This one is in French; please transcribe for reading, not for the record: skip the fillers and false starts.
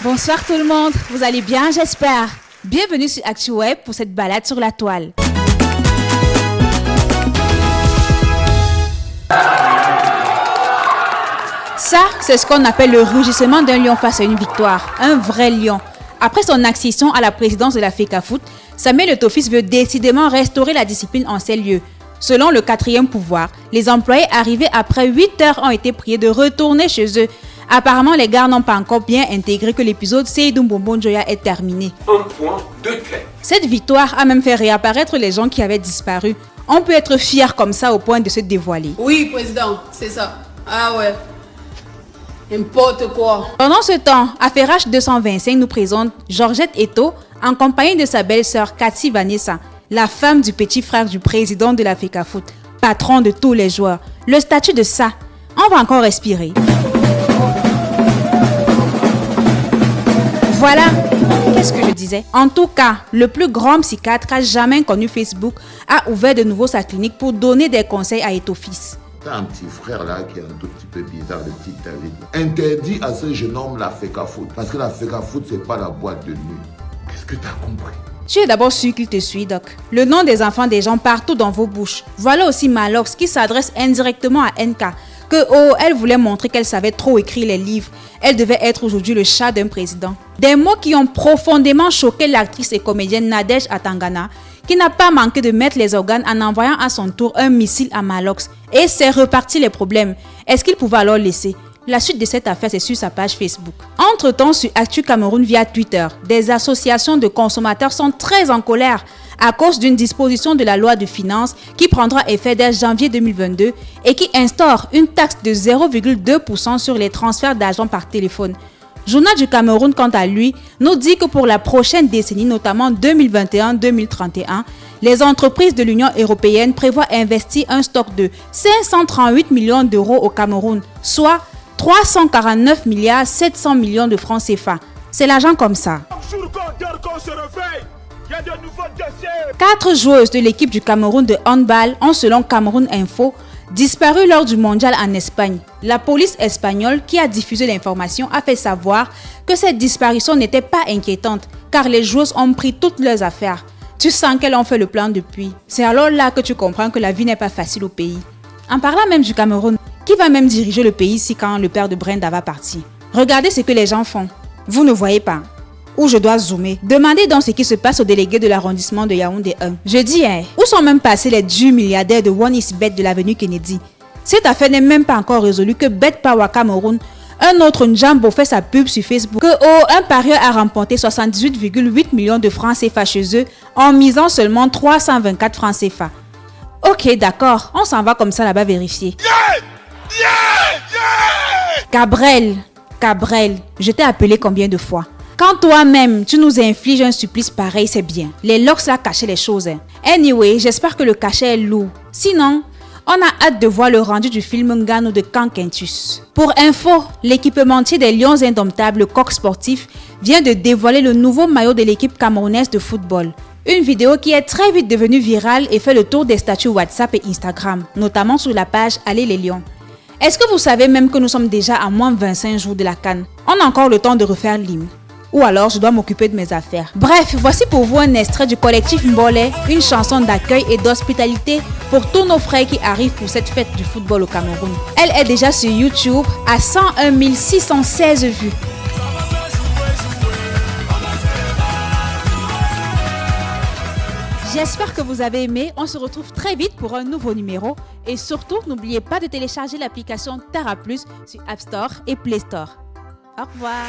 Bonsoir tout le monde, vous allez bien j'espère. Bienvenue sur ActuWeb pour cette balade sur la toile. Ça, c'est ce qu'on appelle le rugissement d'un lion face à une victoire, un vrai lion. Après son accession à la présidence de la FECAFOOT, Samuel Eto'o-Fils veut décidément restaurer la discipline en ces lieux. Selon le 4e pouvoir, les employés arrivés après 8 heures ont été priés de retourner chez eux. Apparemment, les gars n'ont pas encore bien intégré que l'épisode Seydou Mbombo Njoya est terminé. Un point, deux traits. Cette victoire a même fait réapparaître les gens qui avaient disparu. On peut être fier comme ça au point de se dévoiler. Oui, président, c'est ça. Ah ouais. N'importe quoi. Pendant ce temps, Affairage 225 nous présente Georgette Eto'o en compagnie de sa belle-sœur Cathy Vanessa, la femme du petit frère du président de la FECAFOOT, patron de tous les joueurs. Le statut de ça, on va encore respirer. Voilà, qu'est-ce que je disais? En tout cas, le plus grand psychiatre qu'a jamais connu Facebook a ouvert de nouveau sa clinique pour donner des conseils à Eto'o-Fils. T'as un petit frère là qui est un tout petit peu bizarre, le petit David. Interdit à ce jeune homme la FECAFOOT. Parce que la FECAFOOT, c'est pas la boîte de nuit. Qu'est-ce que t'as compris? Tu es d'abord sûr qu'il te suit, Doc. Le nom des enfants des gens partout dans vos bouches. Voilà aussi Malox qui s'adresse indirectement à NK. Elle voulait montrer qu'elle savait trop écrire les livres. Elle devait être aujourd'hui le chat d'un président. Des mots qui ont profondément choqué l'actrice et comédienne Nadège Atangana, qui n'a pas manqué de mettre les organes en envoyant à son tour un missile à Malox. Et c'est reparti les problèmes. Est-ce qu'il pouvait alors laisser? La suite de cette affaire, c'est sur sa page Facebook. Entre-temps, sur Actu Cameroun via Twitter, des associations de consommateurs sont très en colère à cause d'une disposition de la loi de finances qui prendra effet dès janvier 2022 et qui instaure une taxe de 0,2% sur les transferts d'argent par téléphone. Journal du Cameroun, quant à lui, nous dit que pour la prochaine décennie, notamment 2021-2031, les entreprises de l'Union européenne prévoient investir un stock de 538 millions d'euros au Cameroun, soit 349 milliards 700 millions de francs CFA. C'est l'argent comme ça. 4 joueuses de l'équipe du Cameroun de handball ont, selon Cameroun Info, disparu lors du mondial en Espagne. La police espagnole qui a diffusé l'information a fait savoir que cette disparition n'était pas inquiétante car les joueuses ont pris toutes leurs affaires. Tu sens qu'elles ont fait le plan depuis. C'est alors là que tu comprends que la vie n'est pas facile au pays. En parlant même du Cameroun, qui va même diriger le pays si quand le père de Brenda va partir? Regardez ce que les gens font. Vous ne voyez pas. Où je dois zoomer. Demandez donc ce qui se passe au délégué de l'arrondissement de Yaoundé 1. Je dis, où sont même passés les 10 milliardaires de One is Bet de l'avenue Kennedy? Cette affaire n'est même pas encore résolue que Bet Power Cameroun, un autre Njambo fait sa pub sur Facebook, un parieur a remporté 78,8 millions de francs CFA chez eux en misant seulement 324 francs CFA. Ok, d'accord, on s'en va comme ça là-bas vérifier. Cabrel, je t'ai appelé combien de fois? Quand toi-même, tu nous infliges un supplice pareil, c'est bien. Les locks là cachaient les choses. Anyway, j'espère que le cachet est lourd. Sinon, on a hâte de voir le rendu du film Ngano de Kankentus. Pour info, l'équipementier des Lions Indomptables, le Coq Sportif, vient de dévoiler le nouveau maillot de l'équipe camerounaise de football. Une vidéo qui est très vite devenue virale et fait le tour des statuts WhatsApp et Instagram, notamment sur la page Allez les Lions. Est-ce que vous savez même que nous sommes déjà à moins 25 jours de la CAN? On a encore le temps de refaire l'hymne. Ou alors je dois m'occuper de mes affaires. Bref, voici pour vous un extrait du collectif Mbolé, une chanson d'accueil et d'hospitalité pour tous nos frères qui arrivent pour cette fête du football au Cameroun. Elle est déjà sur YouTube à 101 616 vues. J'espère que vous avez aimé. On se retrouve très vite pour un nouveau numéro. Et surtout, n'oubliez pas de télécharger l'application Tara Plus sur App Store et Play Store. Au revoir.